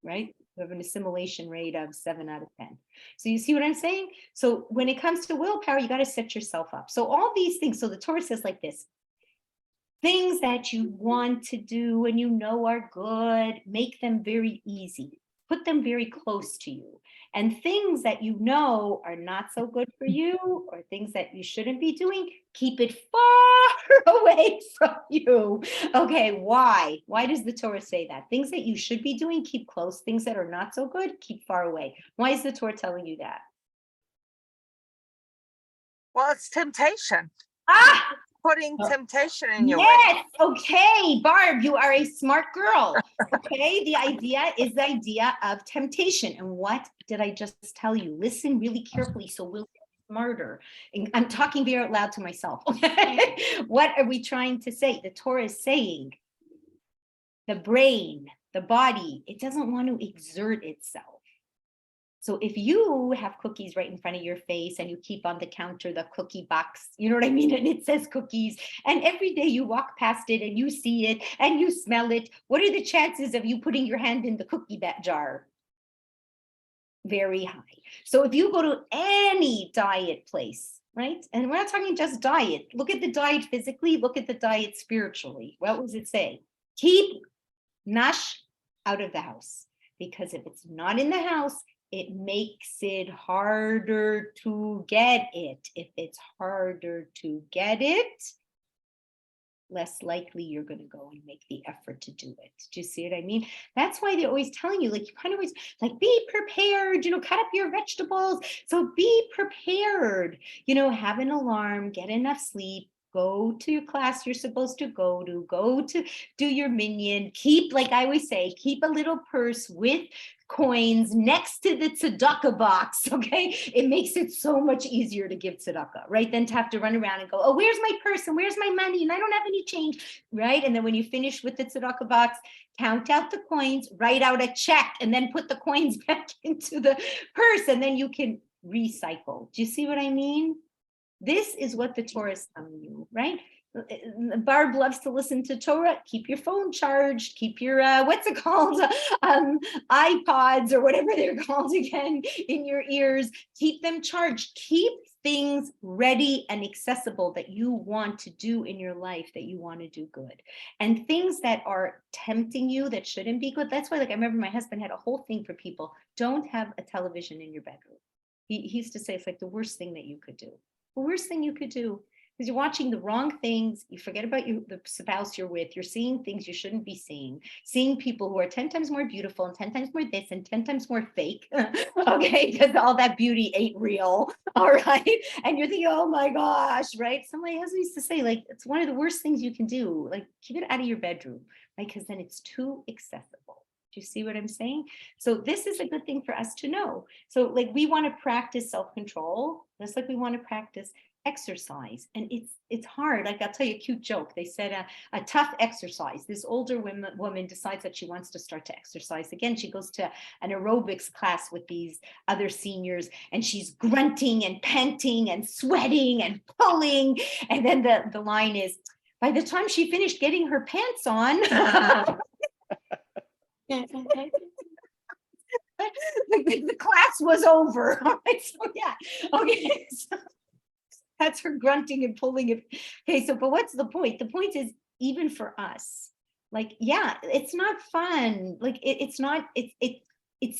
right? We have an assimilation rate of 7 out of 10. So you see what I'm saying? So when it comes to willpower, you got to set yourself up. So all these things, so the Torah says like this, things that you want to do and are good, make them very easy. put them very close to you. And things that you know are not so good for you, or things that you shouldn't be doing, keep it far away from you. Okay, why? Why does the Torah say that? Things that you should be doing, keep close. Things that are not so good, keep far away. Why is the Torah telling you that? Well, it's temptation. Ah! Putting temptation in your way. Yes, okay, Barb, you are a smart girl. Okay, the idea is the idea of temptation. And what did I just tell you? Listen really carefully so we'll get smarter. And I'm talking very out loud to myself. Okay, what are we trying to say? The Torah is saying the brain, the body, it doesn't want to exert itself. So if you have cookies right in front of your face and you keep on the counter the cookie box, you know what I mean? And it says cookies, and every day you walk past it and you see it and you smell it, what are the chances of you putting your hand in the cookie jar? Very high. So if you go to any diet place, right? And we're not talking just diet. Look at the diet physically, look at the diet spiritually. What does it say? Keep nash out of the house. Because if it's not in the house, it makes it harder to get it. If it's harder to get it, less likely you're going to go and make the effort to do it. Do you see what I mean? That's why they're always telling you, like, you kind of always like, be prepared, you know, cut up your vegetables. So be prepared, you know, have an alarm, get enough sleep, go to your class you're supposed to go to do your minyan, keep, like I always say, keep a little purse with coins next to the tzedakah box, okay? It makes it so much easier to give tzedakah, right? Than to have to run around and go, oh, where's my purse and where's my money? And I don't have any change, right? And then when you finish with the tzedakah box, count out the coins, write out a check, and then put the coins back into the purse, and then you can recycle. Do you see what I mean? This is what the Torah is telling you, right? Barb loves to listen to Torah. Keep your phone charged. Keep your, what's it called? iPods or whatever they're called again in your ears. Keep them charged. Keep things ready and accessible that you want to do in your life, that you want to do good. And things that are tempting you that shouldn't be good. That's why, like, I remember my husband had a whole thing for people. Don't have a television in your bedroom. He used to say it's like the worst thing that you could do. The worst thing you could do, because you're watching the wrong things. You forget about the spouse you're with. You're seeing things you shouldn't be seeing people who are 10 times more beautiful and 10 times more this and 10 times more fake. Okay, because all that beauty ain't real. All right. And you're thinking, oh my gosh, right? So my husband used to say, like, it's one of the worst things you can do. Like, keep it out of your bedroom, right? Because then it's too accessible. Do you see what I'm saying? So this is a good thing for us to know. So, like, we want to practice self-control, just like we want to practice exercise. And it's hard. Like, I'll tell you a cute joke. They said a tough exercise. This older woman decides that she wants to start to exercise again. She goes to an aerobics class with these other seniors, and she's grunting and panting and sweating and pulling. And then the line is, by the time she finished getting her pants on, the class was over. All right, so yeah, okay, so that's her grunting and pulling. Okay, so but what's the point? The point is, even for us, like, yeah, it's not fun. Like, it's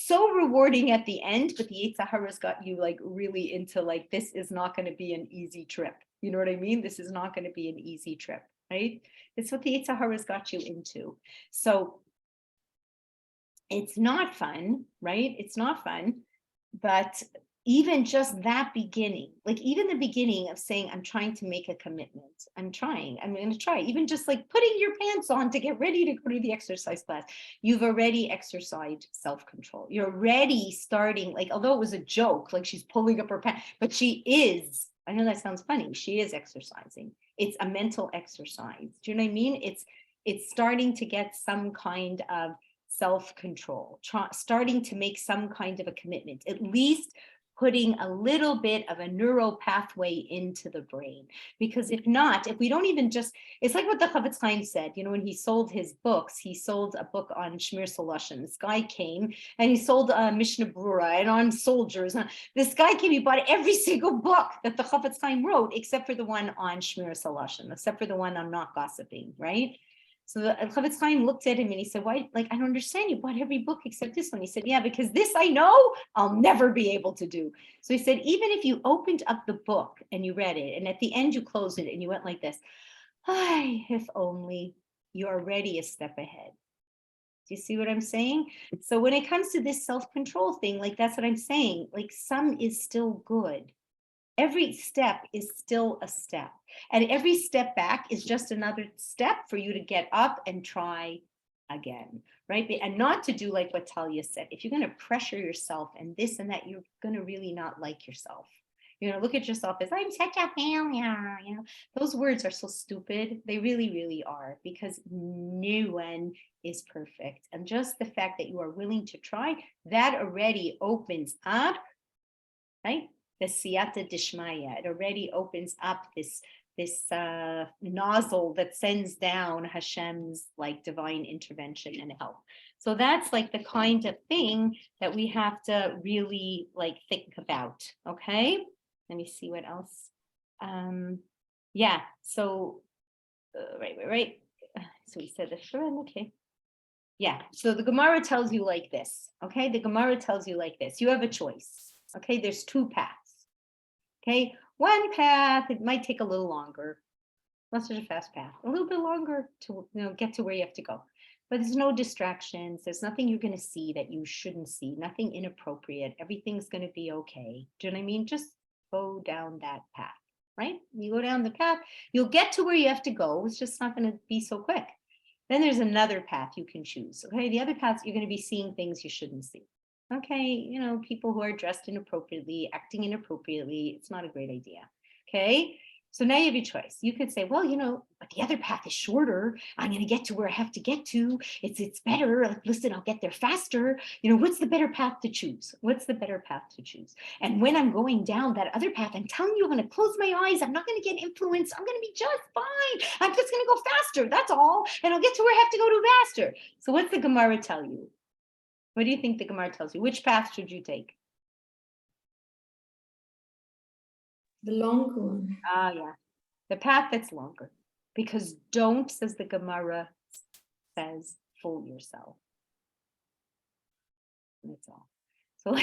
so rewarding at the end, but the Yetzer Hara's got you, like, really into, like, this is not going to be an easy trip. You know what I mean? This is not going to be an easy trip, right? It's what the Yetzer Hara's got you into. So it's not fun, right? It's not fun, but even just that beginning, like, even the beginning of saying, I'm trying to make a commitment. I'm going to try, even just like putting your pants on to get ready to go to the exercise class. You've already exercised self-control. You're already starting, like, although it was a joke, like she's pulling up her pants, but she is, I know that sounds funny, she is exercising. It's a mental exercise. Do you know what I mean? It's starting to get some kind of self-control, starting to make some kind of a commitment, at least putting a little bit of a neural pathway into the brain. Because if not, if we don't even just, it's like what the Chafetz Chaim said, you know, when he sold his books, he sold a book on Shmir Saloshin. This guy came and he sold Mishnah Brura and on soldiers. This guy came, he bought every single book that the Chafetz Chaim wrote, except for the one on Shmir Saloshin, except for the one on not gossiping, right? So the Chavetz Chaim looked at him and he said, why, like, I don't understand, you bought every book except this one. He said, yeah, because this I know I'll never be able to do. So he said, even if you opened up the book and you read it, and at the end you closed it and you went like this, "Ay, if only," you're already a step ahead. Do you see what I'm saying? So when it comes to this self-control thing, like that's what I'm saying, like some is still good. Every step is still a step. And every step back is just another step for you to get up and try again, right? And not to do like what Talia said. If you're going to pressure yourself and this and that, you're going to really not like yourself. You know, look at yourself as I'm such a failure. You know, those words are so stupid. They really, really are, because no one is perfect. And just the fact that you are willing to try, that already opens up, right? The siyata dishmaya. It already opens up this nozzle that sends down Hashem's like divine intervention and help. So that's like the kind of thing that we have to really like think about. Okay, let me see what else. Yeah, so right. So we said the friend. Okay. Yeah, so the Gemara tells you like this. Okay, the Gemara tells you like this. You have a choice. Okay, there's two paths. Okay, one path, it might take a little longer, not such a fast path, a little bit longer to get to where you have to go. But there's no distractions. There's nothing you're going to see that you shouldn't see, nothing inappropriate. Everything's going to be okay. Do you know what I mean? Just go down that path, right? You go down the path, you'll get to where you have to go. It's just not going to be so quick. Then there's another path you can choose. Okay, the other paths, you're going to be seeing things you shouldn't see. Okay, people who are dressed inappropriately, acting inappropriately, it's not a great idea. Okay, so now you have your choice. You could say, well, but the other path is shorter. I'm going to get to where I have to get to. It's better. Like, listen, I'll get there faster. What's the better path to choose? What's the better path to choose? And when I'm going down that other path, I'm telling you, I'm going to close my eyes. I'm not going to get influenced. I'm going to be just fine. I'm just going to go faster. That's all. And I'll get to where I have to go to faster. So what's the Gemara tell you? What do you think the Gemara tells you? Which path should you take? The long one. Yeah, the path that's longer. Because don't, says the Gemara, says fool yourself. That's all. So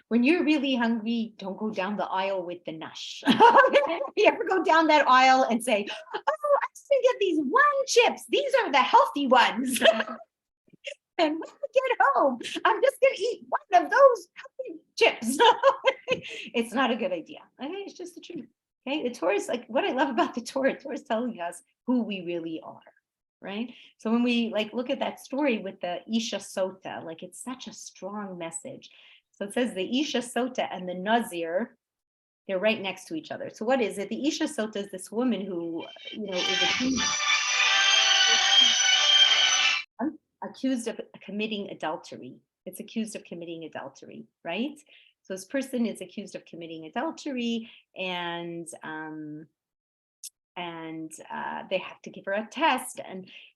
when you're really hungry, don't go down the aisle with the nash. You ever go down that aisle and say, oh, I'm just gonna get these one chips. These are the healthy ones. And when I get home, I'm just going to eat one of those chips. It's not a good idea. Okay, it's just the truth. Okay, the Torah is like, what I love about the Torah is telling us who we really are, right? So when we look at that story with the Isha Sota, it's such a strong message. So it says the Isha Sota and the Nazir, they're right next to each other. So what is it? The Isha Sota is this woman who, is accused of committing adultery. It's accused of committing adultery, right? So this person is accused of committing adultery, and they have to give her a test,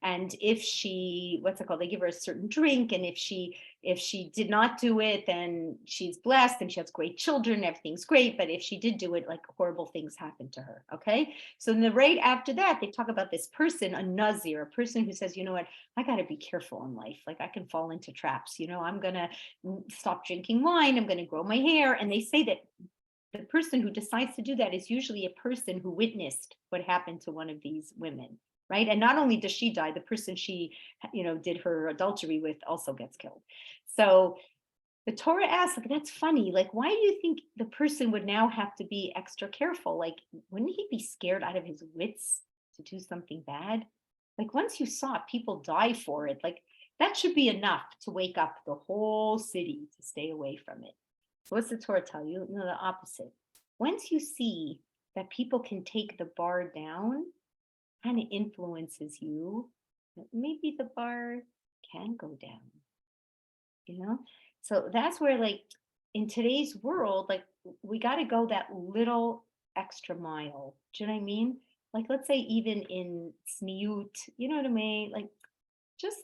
and if she, they give her a certain drink, and if she did not do it, then she's blessed and she has great children, everything's great. But if she did do it, horrible things happen to her. Okay, so right after that, they talk about this person, a Nazir, a person who says, you know what, I got to be careful in life. I can fall into traps. I'm gonna stop drinking wine. I'm gonna grow my hair. And they say that the person who decides to do that is usually a person who witnessed what happened to one of these women, right? And not only does she die, the person she, did her adultery with also gets killed. So the Torah asks, that's funny. Why do you think the person would now have to be extra careful? Wouldn't he be scared out of his wits to do something bad? Once you saw it, people die for it. That should be enough to wake up the whole city to stay away from it. What's the Torah tell you? No, the opposite. Once you see that people can take the bar down, kind of influences you, maybe the bar can go down, So that's where, in today's world, we got to go that little extra mile. Do you know what I mean? Let's say even in tzniut, you know what I mean? Just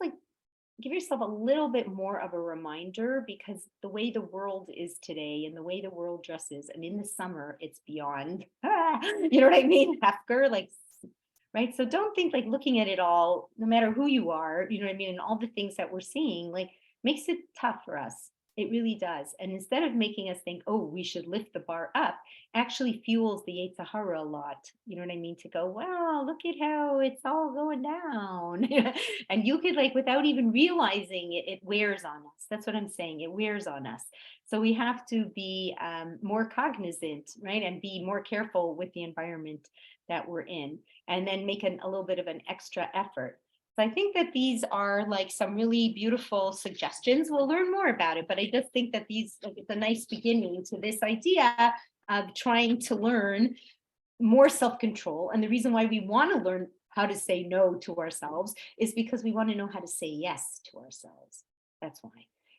give yourself a little bit more of a reminder, because the way the world is today and the way the world dresses, and in the summer, it's beyond, you know what I mean? Hefker, right? So don't think like looking at it all, no matter who you are, you know what I mean, and all the things that we're seeing, like makes it tough for us. It really does. And instead of making us think, oh, we should lift the bar up, actually fuels the Yetzer Hara a lot. You know what I mean? To go, wow, look at how it's all going down. And you could like, without even realizing it, it wears on us. That's what I'm saying. It wears on us. So we have to be more cognizant, right? And be more careful with the environment that we're in, and then make a little bit of an extra effort. So I think that these are like some really beautiful suggestions. We'll learn more about it, but I just think that these, like, it's a nice beginning to this idea of trying to learn more self-control. And the reason why we want to learn how to say no to ourselves is because we want to know how to say yes to ourselves. That's why.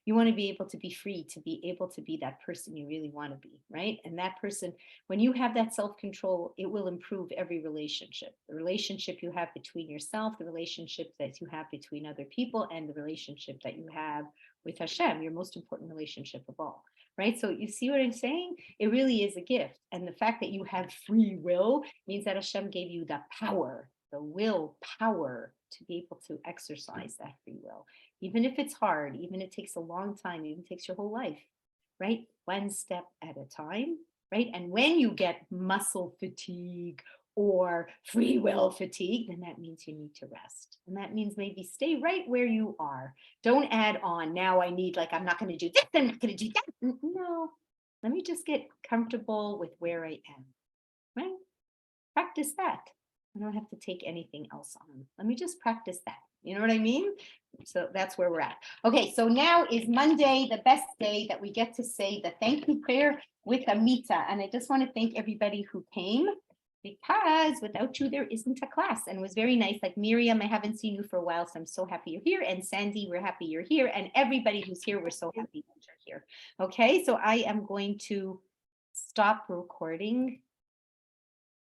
You want to be able to be free, to be able to be that person you really want to be, right? And that person, when you have that self-control, it will improve every relationship. The relationship you have between yourself, the relationship that you have between other people, and the relationship that you have with Hashem, your most important relationship of all, right? So you see what I'm saying? It really is a gift. And the fact that you have free will means that Hashem gave you the power, the will power to be able to exercise that free will. Even if it's hard, even if it takes a long time, even takes your whole life, right? One step at a time, right? And when you get muscle fatigue or free will fatigue, then that means you need to rest. And that means maybe stay right where you are. Don't add on, now I need, like, I'm not going to do this, I'm not going to do that. No, let me just get comfortable with where I am, right? Practice that. I don't have to take anything else on. Let me just practice that. You know what I mean? So that's where we're at. Okay, so now is Monday, the best day that we get to say the thank you prayer with Amita. And I just want to thank everybody who came, because without you, there isn't a class. And it was very nice. Like Miriam, I haven't seen you for a while, so I'm so happy you're here. And Sandy, we're happy you're here. And everybody who's here, we're so happy that you're here. Okay, so I am going to stop recording